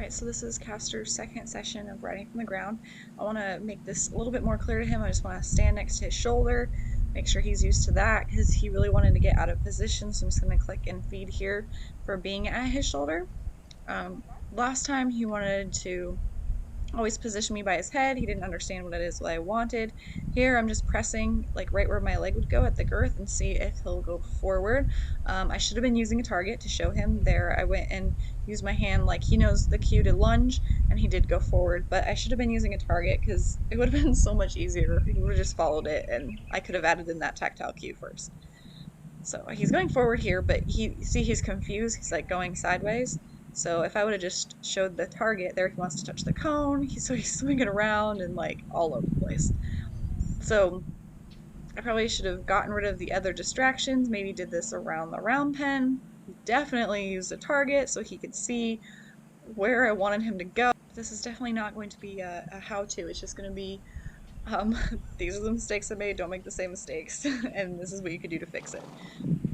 Alright, so this is Castor's second session of riding from the ground. I want to make this a little bit more clear to him. I just want to stand next to his shoulder, make sure he's used to that, because he really wanted to get out of position, so I'm just going to click and feed here for being at his shoulder. Last time he wanted to always position me by his head. He didn't understand what it is that I wanted. Here I'm just pressing like right where my leg would go at the girth and see if he'll go forward. I should have been using a target to show him there. I went and used my hand like he knows the cue to lunge, and he did go forward, but I should have been using a target because it would have been so much easier if he would have just followed it and I could have added in that tactile cue first. So he's going forward here, but he's confused. He's like going sideways. So if I would have just showed the target, there he wants to touch the cone. So he's swinging around and like all over the place. So I probably should have gotten rid of the other distractions. Maybe did this around the round pen. Definitely used a target so he could see where I wanted him to go. This is definitely not going to be a how-to. It's just going to be these are the mistakes I made. Don't make the same mistakes. And this is what you could do to fix it.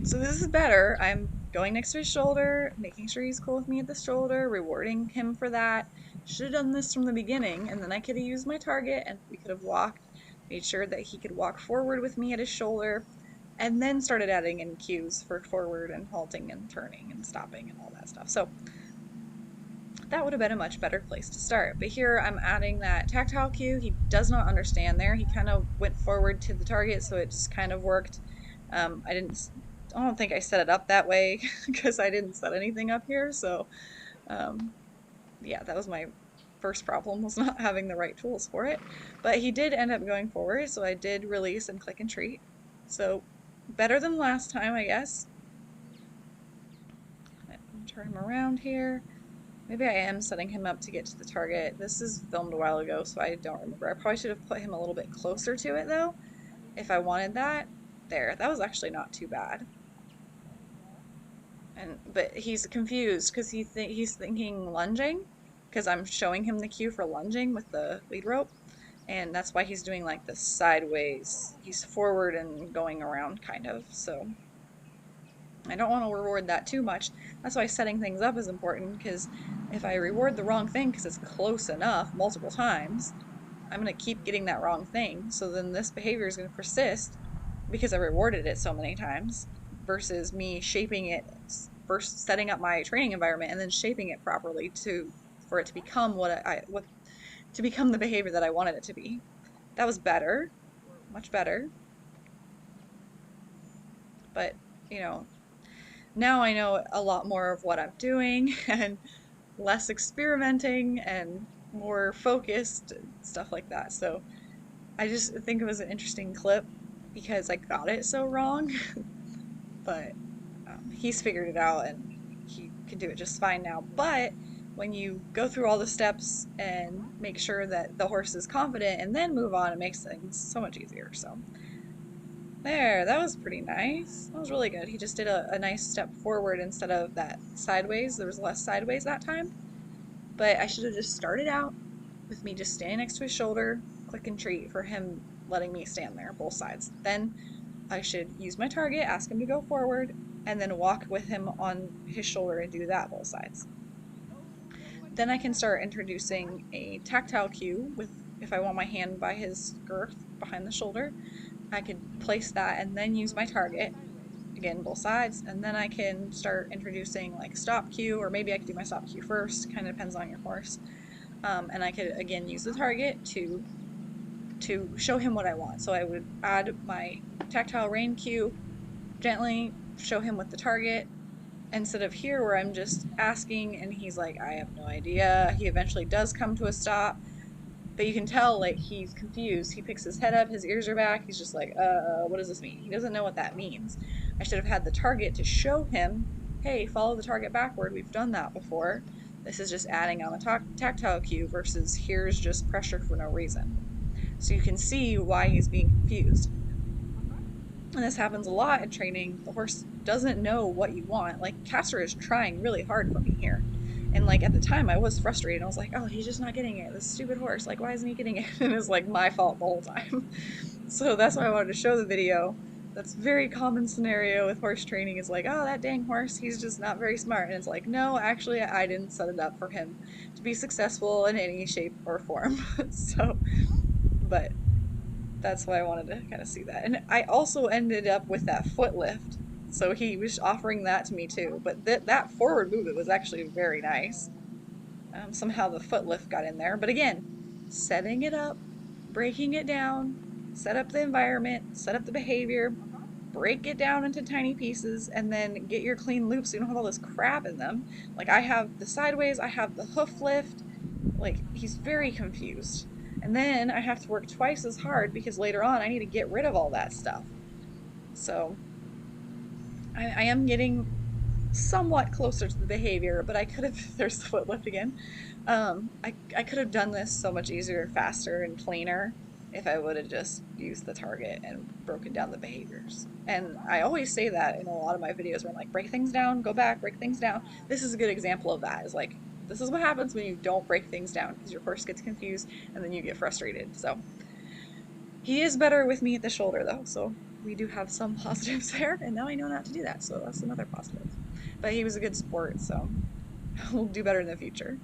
So this is better. I'm going next to his shoulder, making sure he's cool with me at the shoulder, rewarding him for that. Should have done this from the beginning, and then I could have used my target and we could have walked, made sure that he could walk forward with me at his shoulder, and then started adding in cues for forward and halting and turning and stopping and all that stuff. So that would have been a much better place to start. But here I'm adding that tactile cue. He does not understand there. He kind of went forward to the target, so it just kind of worked. I don't think I set it up that way because I didn't set anything up here. So yeah, that was my first problem, was not having the right tools for it. But he did end up going forward, so I did release and click and treat. So better than last time, I guess. Turn him around here. Maybe I am setting him up to get to the target. This is filmed a while ago, so I don't remember. I probably should have put him a little bit closer to it, though, if I wanted that. There, that was actually not too bad. But he's confused because he's thinking lunging, because I'm showing him the cue for lunging with the lead rope, and that's why he's doing like the sideways. He's forward and going around, kind of, so I don't want to reward that too much. That's why setting things up is important, because if I reward the wrong thing because it's close enough multiple times, I'm going to keep getting that wrong thing. So then this behavior is going to persist because I rewarded it so many times, versus me shaping it, first setting up my training environment and then shaping it properly for it to become to become the behavior that I wanted it to be. That was better, much better. But, you know, now I know a lot more of what I'm doing and less experimenting and more focused and stuff like that. So I just think it was an interesting clip because I got it so wrong. But he's figured it out and he can do it just fine now. But when you go through all the steps and make sure that the horse is confident and then move on, it makes things so much easier. So there, that was pretty nice. That was really good. He just did a nice step forward instead of that sideways. There was less sideways that time. But I should have just started out with me just standing next to his shoulder, click and treat for him letting me stand there, both sides. Then I should use my target, ask him to go forward, and then walk with him on his shoulder and do that both sides. Then I can start introducing a tactile cue with, if I want my hand by his girth behind the shoulder, I could place that and then use my target, again both sides, and then I can start introducing like stop cue, or maybe I could do my stop cue first, kind of depends on your horse. And I could again use the target to show him what I want. So I would add my tactile rein cue, gently show him with the target, instead of here where I'm just asking and he's like, I have no idea. He eventually does come to a stop, but you can tell like he's confused. He picks his head up, his ears are back, he's just like, what does this mean? He doesn't know what that means. I should have had the target to show him, hey, follow the target backward, we've done that before. This is just adding on the tactile cue versus here's just pressure for no reason. So you can see why he's being confused. And this happens a lot in training. The horse doesn't know what you want. Like, Castor is trying really hard for me here. And like at the time I was frustrated. I was like, oh, he's just not getting it. This stupid horse. Like, why isn't he getting it? And it's like my fault the whole time. So that's why I wanted to show the video That's a very common scenario with horse training is like, oh, that dang horse, he's just not very smart. And it's like, no, actually, I didn't set it up for him to be successful in any shape or form. So, but that's why I wanted to kind of see that. And I also ended up with that foot lift. So he was offering that to me too. But that forward movement was actually very nice. Somehow the foot lift got in there. But again, setting it up, breaking it down, set up the environment, set up the behavior, break it down into tiny pieces, and then get your clean loops so you don't have all this crap in them. Like I have the sideways, I have the hoof lift. Like he's very confused. And then I have to work twice as hard because later on I need to get rid of all that stuff. So I am getting somewhat closer to the behavior, but I could have, there's the foot lift again. I could have done this so much easier, faster, and cleaner if I would have just used the target and broken down the behaviors. And I always say that in a lot of my videos where I'm like, break things down, go back, break things down. This is a good example of that. Is like, this is what happens when you don't break things down because your horse gets confused and then you get frustrated. So he is better with me at the shoulder though, so we do have some positives there, and now I know not to do that, so that's another positive. But he was a good sport, so we'll do better in the future.